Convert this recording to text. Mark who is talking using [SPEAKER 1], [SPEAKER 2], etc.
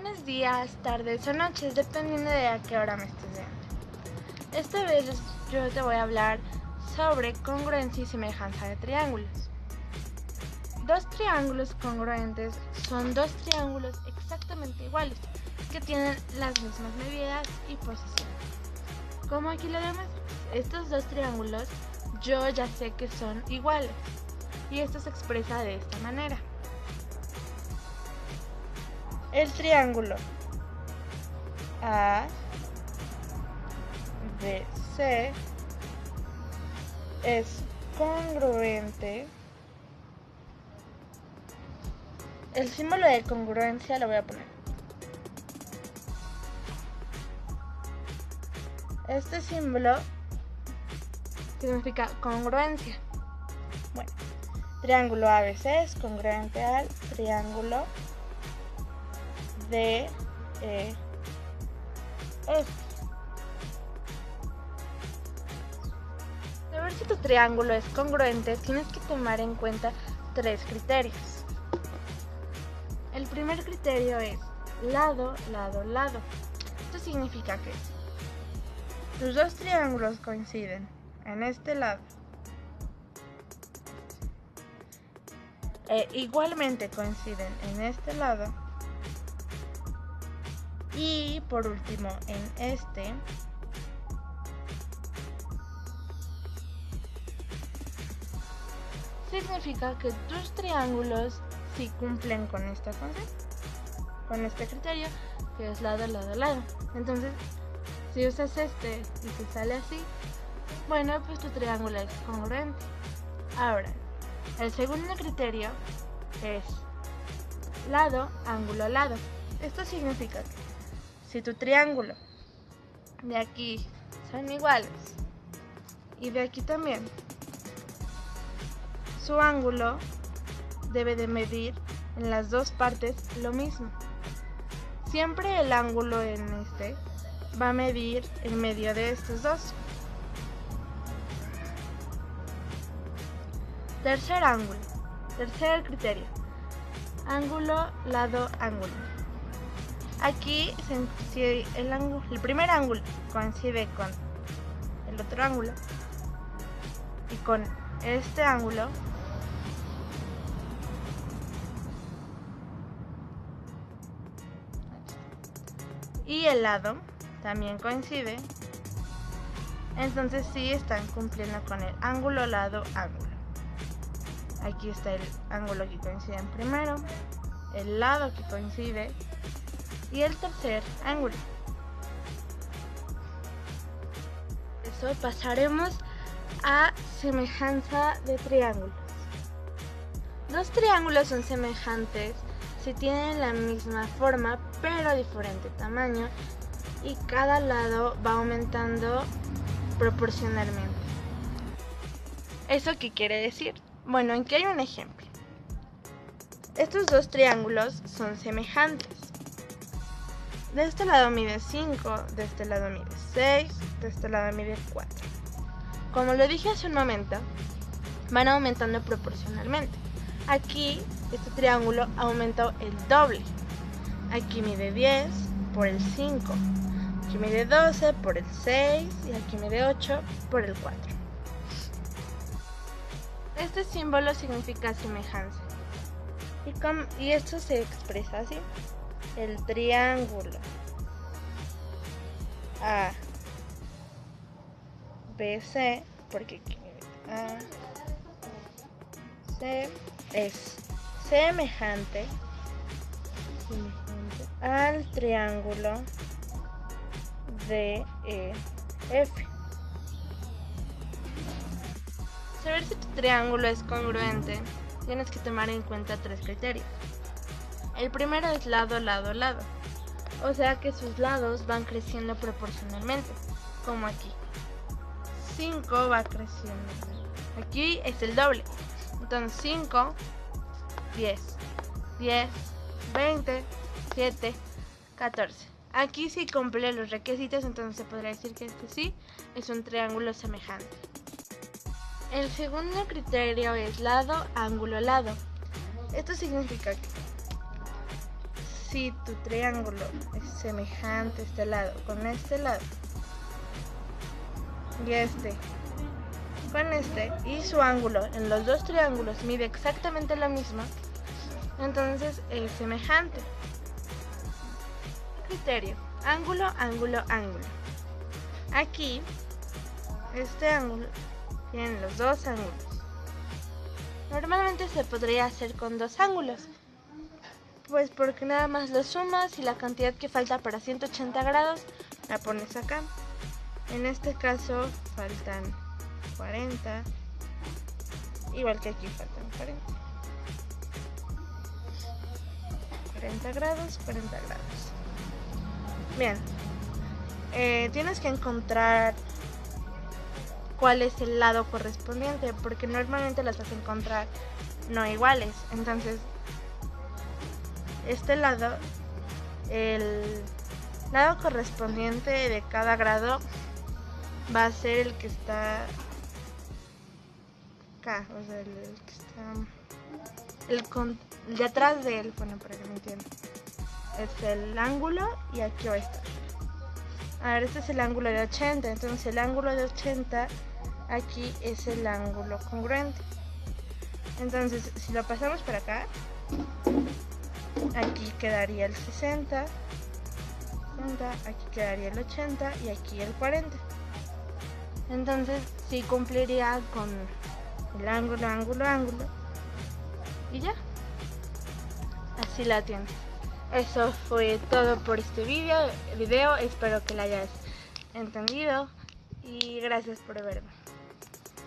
[SPEAKER 1] Buenos días, tardes o noches, dependiendo de a qué hora me estés viendo. Esta vez yo te voy a hablar sobre congruencia y semejanza de triángulos. Dos triángulos congruentes son dos triángulos exactamente iguales, que tienen las mismas medidas y posiciones. Como aquí lo vemos, estos dos triángulos yo ya sé que son iguales, y esto se expresa de esta manera. El triángulo ABC es congruente. El símbolo de congruencia lo voy a poner. Este símbolo significa congruencia. Bueno, triángulo ABC es congruente al triángulo DEF. Para ver si tu triángulo es congruente, tienes que tomar en cuenta tres criterios. El primer criterio es lado, lado, lado. Esto significa que si tus dos triángulos coinciden en este lado e igualmente coinciden en este lado, y por último en este, significa que tus triángulos sí cumplen con esta con este criterio, que es lado, lado, lado. Entonces, si usas este y te sale así, bueno, pues tu triángulo es congruente. Ahora, el segundo criterio es lado, ángulo, lado. Esto significa que si tu triángulo de aquí son iguales y de aquí también, su ángulo debe de medir en las dos partes lo mismo. Siempre el ángulo en este va a medir en medio de estos dos. Tercer criterio, ángulo, lado, ángulo. Aquí, si el primer ángulo coincide con el otro ángulo y con este ángulo, y el lado también coincide, entonces sí están cumpliendo con el ángulo, lado, ángulo. Aquí está el ángulo que coincide en primero, el lado que coincide y el tercer ángulo. Eso pasaremos a semejanza de triángulos. Dos triángulos son semejantes si tienen la misma forma pero diferente tamaño y cada lado va aumentando proporcionalmente. ¿Eso qué quiere decir? Bueno, aquí hay un ejemplo. Estos dos triángulos son semejantes. De este lado mide 5, de este lado mide 6, de este lado mide 4. Como lo dije hace un momento, van aumentando proporcionalmente. Aquí este triángulo aumentó el doble. Aquí mide 10 por el 5, aquí mide 12 por el 6 y aquí mide 8 por el 4. Este símbolo significa semejanza. Y esto se expresa así. El triángulo ABC, porque AC es semejante al triángulo DEF. Saber si tu triángulo es congruente, tienes que tomar en cuenta tres criterios. El primero es lado, lado, lado. O sea que sus lados van creciendo proporcionalmente, como aquí. 5 va creciendo. Aquí es el doble. Entonces 5, 10, 10, 20, 7, 14. Aquí sí cumple los requisitos, entonces se podría decir que este sí es un triángulo semejante. El segundo criterio es lado, ángulo, lado. Esto significa que si tu triángulo es semejante este lado con este lado y este con este, y su ángulo en los dos triángulos mide exactamente lo mismo, entonces es semejante. Criterio: ángulo, ángulo, ángulo. Aquí este ángulo tiene los dos ángulos. Normalmente se podría hacer con dos ángulos, pues porque nada más lo sumas y la cantidad que falta para 180 grados la pones acá. En este caso faltan 40, igual que aquí faltan 40 grados, 40 grados. Bien, tienes que encontrar cuál es el lado correspondiente, porque normalmente las vas a encontrar no iguales. Entonces, este lado, el lado correspondiente de cada grado va a ser el que está acá, o sea, el que está el de atrás de él, bueno, para que me entiendan. Es el ángulo y aquí va a estar. A ver, este es el ángulo de 80, entonces el ángulo de 80 aquí es el ángulo congruente. Entonces, si lo pasamos para acá, aquí quedaría el 60, aquí quedaría el 80 y aquí el 40. Entonces, sí cumpliría con el ángulo, ángulo, ángulo. Y ya. Así la tienes. Eso fue todo por este video. Espero que la hayas entendido. Y gracias por verme.